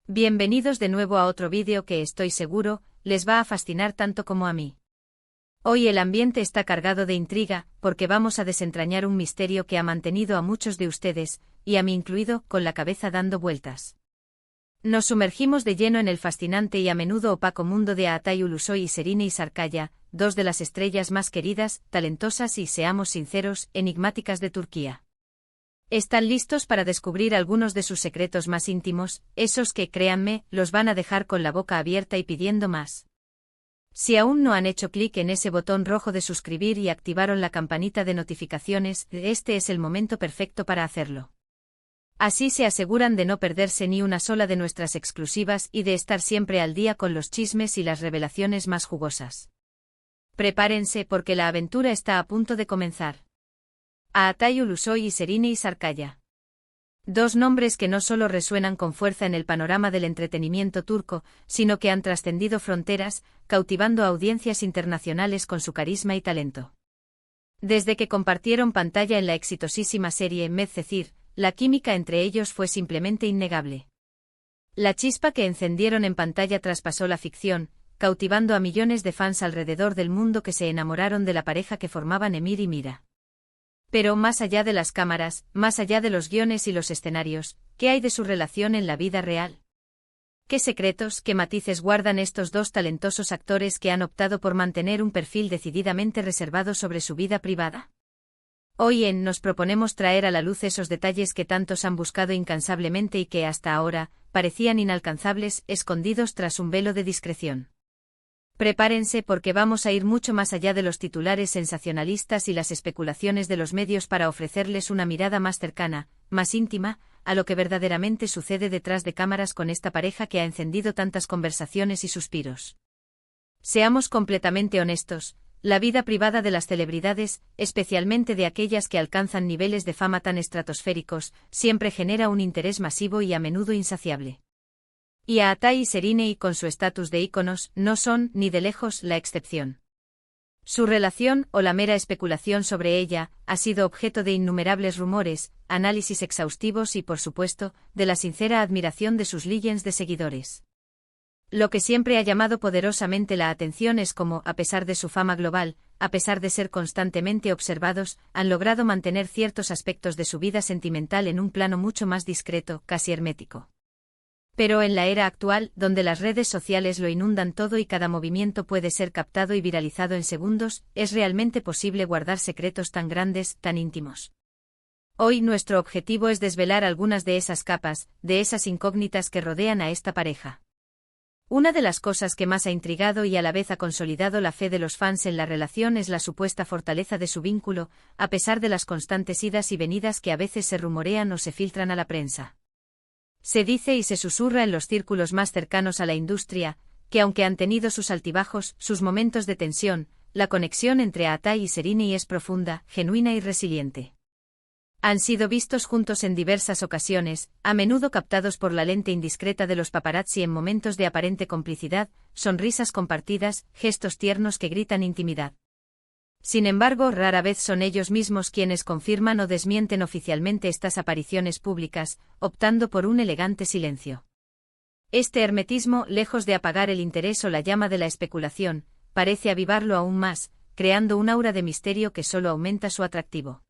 Bienvenidos de nuevo a otro vídeo que estoy seguro, les va a fascinar tanto como a mí. Hoy el ambiente está cargado de intriga, porque vamos a desentrañar un misterio que ha mantenido a muchos de ustedes, y a mí incluido, con la cabeza dando vueltas. Nos sumergimos de lleno en el fascinante y a menudo opaco mundo de Altay Ulusoy y Serine Sarıkaya, dos de las estrellas más queridas, talentosas y, seamos sinceros, enigmáticas de Turquía. ¿Están listos para descubrir algunos de sus secretos más íntimos, esos que, créanme, los van a dejar con la boca abierta y pidiendo más? Si aún no han hecho clic en ese botón rojo de suscribir y activaron la campanita de notificaciones, este es el momento perfecto para hacerlo. Así se aseguran de no perderse ni una sola de nuestras exclusivas y de estar siempre al día con los chismes y las revelaciones más jugosas. Prepárense porque la aventura está a punto de comenzar. Altay Ulusoy y Serine Sarıkaya. Dos nombres que no solo resuenan con fuerza en el panorama del entretenimiento turco, sino que han trascendido fronteras, cautivando a audiencias internacionales con su carisma y talento. Desde que compartieron pantalla en la exitosísima serie Medcezir, la química entre ellos fue simplemente innegable. La chispa que encendieron en pantalla traspasó la ficción, cautivando a millones de fans alrededor del mundo que se enamoraron de la pareja que formaban Emir y Mira. Pero más allá de las cámaras, más allá de los guiones y los escenarios, ¿qué hay de su relación en la vida real? ¿Qué secretos, qué matices guardan estos dos talentosos actores que han optado por mantener un perfil decididamente reservado sobre su vida privada? Hoy nos proponemos traer a la luz esos detalles que tantos han buscado incansablemente y que hasta ahora parecían inalcanzables, escondidos tras un velo de discreción. Prepárense porque vamos a ir mucho más allá de los titulares sensacionalistas y las especulaciones de los medios para ofrecerles una mirada más cercana, más íntima, a lo que verdaderamente sucede detrás de cámaras con esta pareja que ha encendido tantas conversaciones y suspiros. Seamos completamente honestos, la vida privada de las celebridades, especialmente de aquellas que alcanzan niveles de fama tan estratosféricos, siempre genera un interés masivo y a menudo insaciable. Y Altay y Serine, con su estatus de íconos, no son, ni de lejos, la excepción. Su relación, o la mera especulación sobre ella, ha sido objeto de innumerables rumores, análisis exhaustivos y, por supuesto, de la sincera admiración de sus legions de seguidores. Lo que siempre ha llamado poderosamente la atención es cómo, a pesar de su fama global, a pesar de ser constantemente observados, han logrado mantener ciertos aspectos de su vida sentimental en un plano mucho más discreto, casi hermético. Pero en la era actual, donde las redes sociales lo inundan todo y cada movimiento puede ser captado y viralizado en segundos, ¿es realmente posible guardar secretos tan grandes, tan íntimos? Hoy nuestro objetivo es desvelar algunas de esas capas, de esas incógnitas que rodean a esta pareja. Una de las cosas que más ha intrigado y a la vez ha consolidado la fe de los fans en la relación es la supuesta fortaleza de su vínculo, a pesar de las constantes idas y venidas que a veces se rumorean o se filtran a la prensa. Se dice y se susurra en los círculos más cercanos a la industria, que aunque han tenido sus altibajos, sus momentos de tensión, la conexión entre Altay y Serine es profunda, genuina y resiliente. Han sido vistos juntos en diversas ocasiones, a menudo captados por la lente indiscreta de los paparazzi en momentos de aparente complicidad, sonrisas compartidas, gestos tiernos que gritan intimidad. Sin embargo, rara vez son ellos mismos quienes confirman o desmienten oficialmente estas apariciones públicas, optando por un elegante silencio. Este hermetismo, lejos de apagar el interés o la llama de la especulación, parece avivarlo aún más, creando un aura de misterio que solo aumenta su atractivo.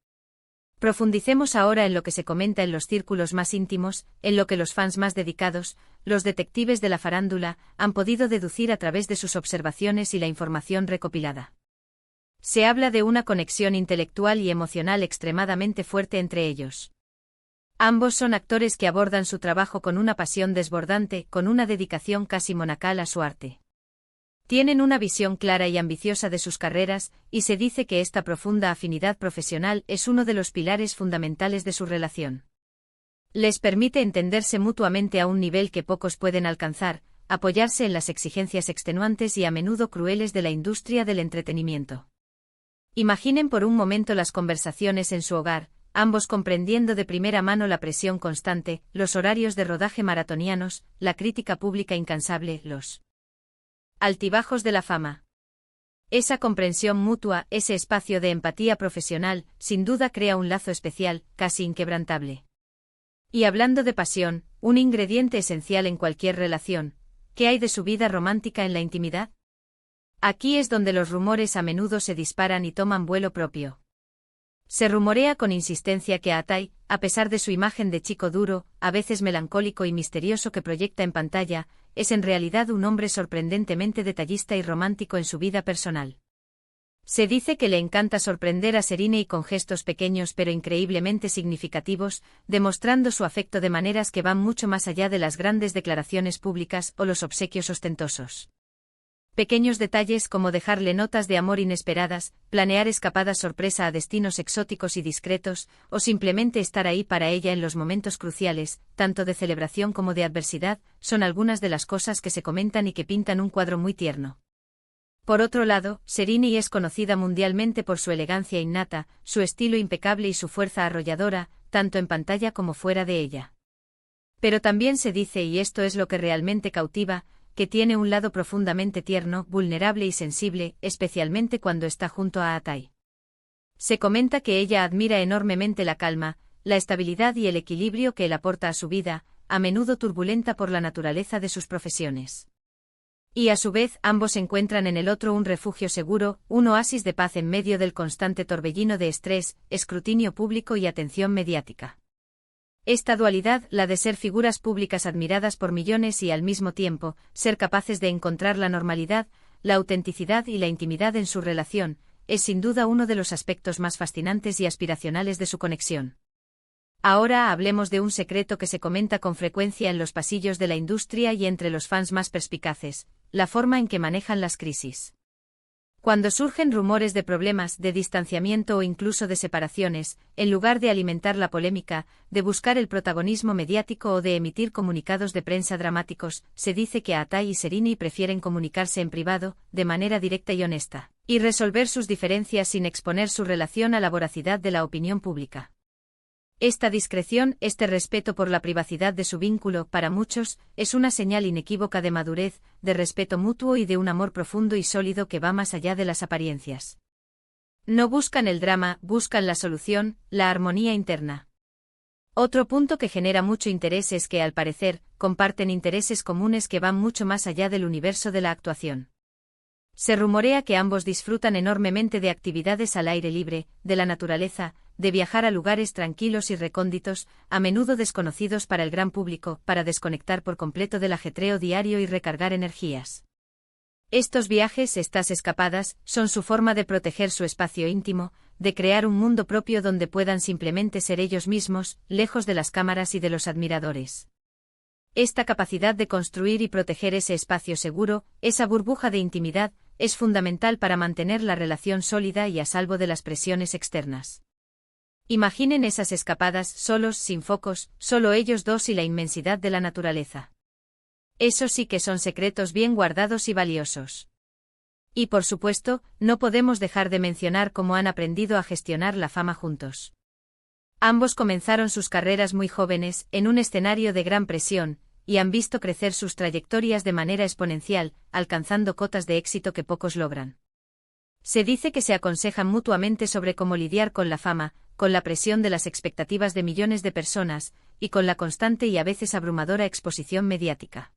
Profundicemos ahora en lo que se comenta en los círculos más íntimos, en lo que los fans más dedicados, los detectives de la farándula, han podido deducir a través de sus observaciones y la información recopilada. Se habla de una conexión intelectual y emocional extremadamente fuerte entre ellos. Ambos son actores que abordan su trabajo con una pasión desbordante, con una dedicación casi monacal a su arte. Tienen una visión clara y ambiciosa de sus carreras, y se dice que esta profunda afinidad profesional es uno de los pilares fundamentales de su relación. Les permite entenderse mutuamente a un nivel que pocos pueden alcanzar, apoyarse en las exigencias extenuantes y a menudo crueles de la industria del entretenimiento. Imaginen por un momento las conversaciones en su hogar, ambos comprendiendo de primera mano la presión constante, los horarios de rodaje maratonianos, la crítica pública incansable, los altibajos de la fama. Esa comprensión mutua, ese espacio de empatía profesional, sin duda crea un lazo especial, casi inquebrantable. Y hablando de pasión, un ingrediente esencial en cualquier relación. ¿Qué hay de su vida romántica en la intimidad? Aquí es donde los rumores a menudo se disparan y toman vuelo propio. Se rumorea con insistencia que Atai, a pesar de su imagen de chico duro, a veces melancólico y misterioso que proyecta en pantalla, es en realidad un hombre sorprendentemente detallista y romántico en su vida personal. Se dice que le encanta sorprender a Serine con gestos pequeños pero increíblemente significativos, demostrando su afecto de maneras que van mucho más allá de las grandes declaraciones públicas o los obsequios ostentosos. Pequeños detalles como dejarle notas de amor inesperadas, planear escapadas sorpresa a destinos exóticos y discretos, o simplemente estar ahí para ella en los momentos cruciales, tanto de celebración como de adversidad, son algunas de las cosas que se comentan y que pintan un cuadro muy tierno. Por otro lado, Serine es conocida mundialmente por su elegancia innata, su estilo impecable y su fuerza arrolladora, tanto en pantalla como fuera de ella. Pero también se dice, y esto es lo que realmente cautiva, que tiene un lado profundamente tierno, vulnerable y sensible, especialmente cuando está junto a Atai. Se comenta que ella admira enormemente la calma, la estabilidad y el equilibrio que él aporta a su vida, a menudo turbulenta por la naturaleza de sus profesiones. Y a su vez, ambos encuentran en el otro un refugio seguro, un oasis de paz en medio del constante torbellino de estrés, escrutinio público y atención mediática. Esta dualidad, la de ser figuras públicas admiradas por millones y al mismo tiempo, ser capaces de encontrar la normalidad, la autenticidad y la intimidad en su relación, es sin duda uno de los aspectos más fascinantes y aspiracionales de su conexión. Ahora hablemos de un secreto que se comenta con frecuencia en los pasillos de la industria y entre los fans más perspicaces, la forma en que manejan las crisis. Cuando surgen rumores de problemas, de distanciamiento o incluso de separaciones, en lugar de alimentar la polémica, de buscar el protagonismo mediático o de emitir comunicados de prensa dramáticos, se dice que Atai y Serine prefieren comunicarse en privado, de manera directa y honesta, y resolver sus diferencias sin exponer su relación a la voracidad de la opinión pública. Esta discreción, este respeto por la privacidad de su vínculo, para muchos, es una señal inequívoca de madurez, de respeto mutuo y de un amor profundo y sólido que va más allá de las apariencias. No buscan el drama, buscan la solución, la armonía interna. Otro punto que genera mucho interés es que, al parecer, comparten intereses comunes que van mucho más allá del universo de la actuación. Se rumorea que ambos disfrutan enormemente de actividades al aire libre, de la naturaleza, de viajar a lugares tranquilos y recónditos, a menudo desconocidos para el gran público, para desconectar por completo del ajetreo diario y recargar energías. Estos viajes, estas escapadas, son su forma de proteger su espacio íntimo, de crear un mundo propio donde puedan simplemente ser ellos mismos, lejos de las cámaras y de los admiradores. Esta capacidad de construir y proteger ese espacio seguro, esa burbuja de intimidad, es fundamental para mantener la relación sólida y a salvo de las presiones externas. Imaginen esas escapadas, solos, sin focos, solo ellos dos y la inmensidad de la naturaleza. Eso sí que son secretos bien guardados y valiosos. Y por supuesto, no podemos dejar de mencionar cómo han aprendido a gestionar la fama juntos. Ambos comenzaron sus carreras muy jóvenes, en un escenario de gran presión, y han visto crecer sus trayectorias de manera exponencial, alcanzando cotas de éxito que pocos logran. Se dice que se aconsejan mutuamente sobre cómo lidiar con la fama, con la presión de las expectativas de millones de personas, y con la constante y a veces abrumadora exposición mediática.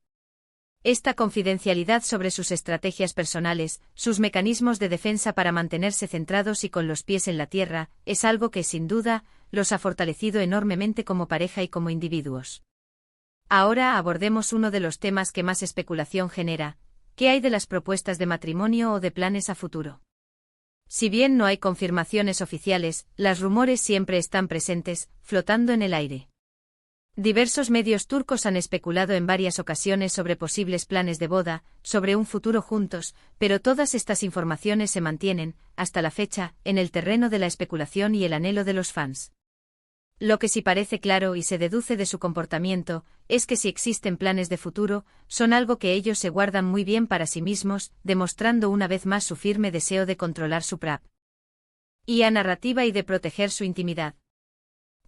Esta confidencialidad sobre sus estrategias personales, sus mecanismos de defensa para mantenerse centrados y con los pies en la tierra, es algo que, sin duda, los ha fortalecido enormemente como pareja y como individuos. Ahora abordemos uno de los temas que más especulación genera: ¿qué hay de las propuestas de matrimonio o de planes a futuro? Si bien no hay confirmaciones oficiales, los rumores siempre están presentes, flotando en el aire. Diversos medios turcos han especulado en varias ocasiones sobre posibles planes de boda, sobre un futuro juntos, pero todas estas informaciones se mantienen, hasta la fecha, en el terreno de la especulación y el anhelo de los fans. Lo que sí parece claro y se deduce de su comportamiento, es que si existen planes de futuro, son algo que ellos se guardan muy bien para sí mismos, demostrando una vez más su firme deseo de controlar su narrativa y de proteger su intimidad.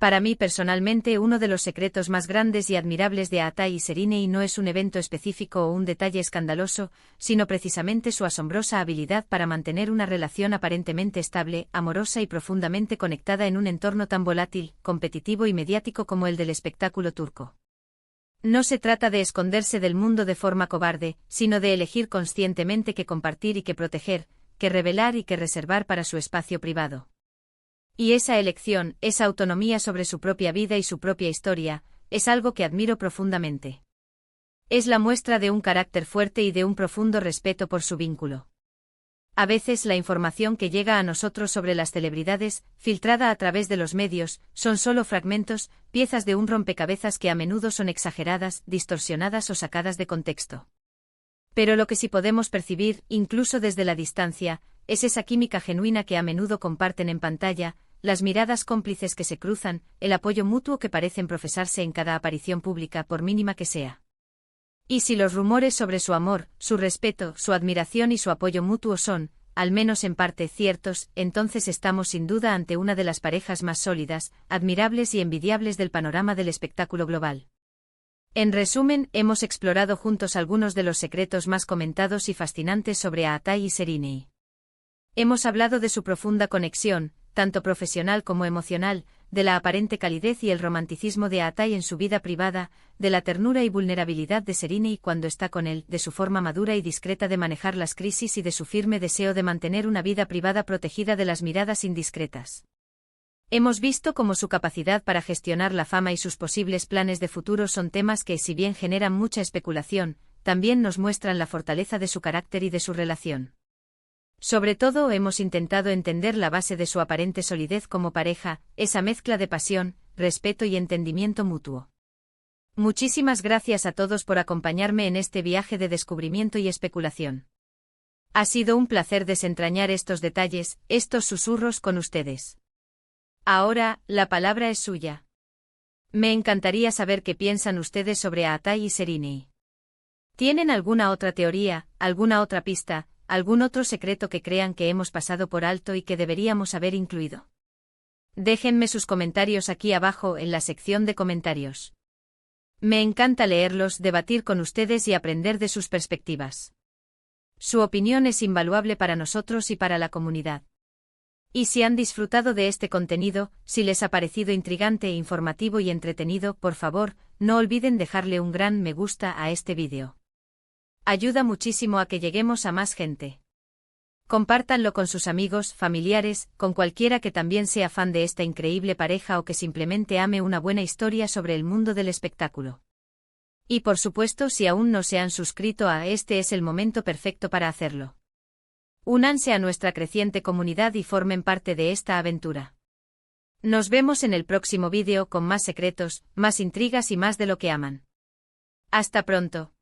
Para mí personalmente uno de los secretos más grandes y admirables de Atai y Serine no es un evento específico o un detalle escandaloso, sino precisamente su asombrosa habilidad para mantener una relación aparentemente estable, amorosa y profundamente conectada en un entorno tan volátil, competitivo y mediático como el del espectáculo turco. No se trata de esconderse del mundo de forma cobarde, sino de elegir conscientemente qué compartir y qué proteger, qué revelar y qué reservar para su espacio privado. Y esa elección, esa autonomía sobre su propia vida y su propia historia, es algo que admiro profundamente. Es la muestra de un carácter fuerte y de un profundo respeto por su vínculo. A veces la información que llega a nosotros sobre las celebridades, filtrada a través de los medios, son solo fragmentos, piezas de un rompecabezas que a menudo son exageradas, distorsionadas o sacadas de contexto. Pero lo que sí podemos percibir, incluso desde la distancia, es esa química genuina que a menudo comparten en pantalla, las miradas cómplices que se cruzan, el apoyo mutuo que parecen profesarse en cada aparición pública por mínima que sea. Y si los rumores sobre su amor, su respeto, su admiración y su apoyo mutuo son, al menos en parte, ciertos, entonces estamos sin duda ante una de las parejas más sólidas, admirables y envidiables del panorama del espectáculo global. En resumen, hemos explorado juntos algunos de los secretos más comentados y fascinantes sobre Aatai y Sereni. Hemos hablado de su profunda conexión, tanto profesional como emocional, de la aparente calidez y el romanticismo de Aatai en su vida privada, de la ternura y vulnerabilidad de Sereni cuando está con él, de su forma madura y discreta de manejar las crisis y de su firme deseo de mantener una vida privada protegida de las miradas indiscretas. Hemos visto cómo su capacidad para gestionar la fama y sus posibles planes de futuro son temas que, si bien generan mucha especulación, también nos muestran la fortaleza de su carácter y de su relación. Sobre todo hemos intentado entender la base de su aparente solidez como pareja, esa mezcla de pasión, respeto y entendimiento mutuo. Muchísimas gracias a todos por acompañarme en este viaje de descubrimiento y especulación. Ha sido un placer desentrañar estos detalles, estos susurros con ustedes. Ahora, la palabra es suya. Me encantaría saber qué piensan ustedes sobre Aatai y Sereni. ¿Tienen alguna otra teoría, alguna otra pista, algún otro secreto que crean que hemos pasado por alto y que deberíamos haber incluido? Déjenme sus comentarios aquí abajo en la sección de comentarios. Me encanta leerlos, debatir con ustedes y aprender de sus perspectivas. Su opinión es invaluable para nosotros y para la comunidad. Y si han disfrutado de este contenido, si les ha parecido intrigante, informativo y entretenido, por favor, no olviden dejarle un gran me gusta a este vídeo. Ayuda muchísimo a que lleguemos a más gente. Compártanlo con sus amigos, familiares, con cualquiera que también sea fan de esta increíble pareja o que simplemente ame una buena historia sobre el mundo del espectáculo. Y por supuesto, si aún no se han suscrito este es el momento perfecto para hacerlo. Únanse a nuestra creciente comunidad y formen parte de esta aventura. Nos vemos en el próximo vídeo con más secretos, más intrigas y más de lo que aman. Hasta pronto.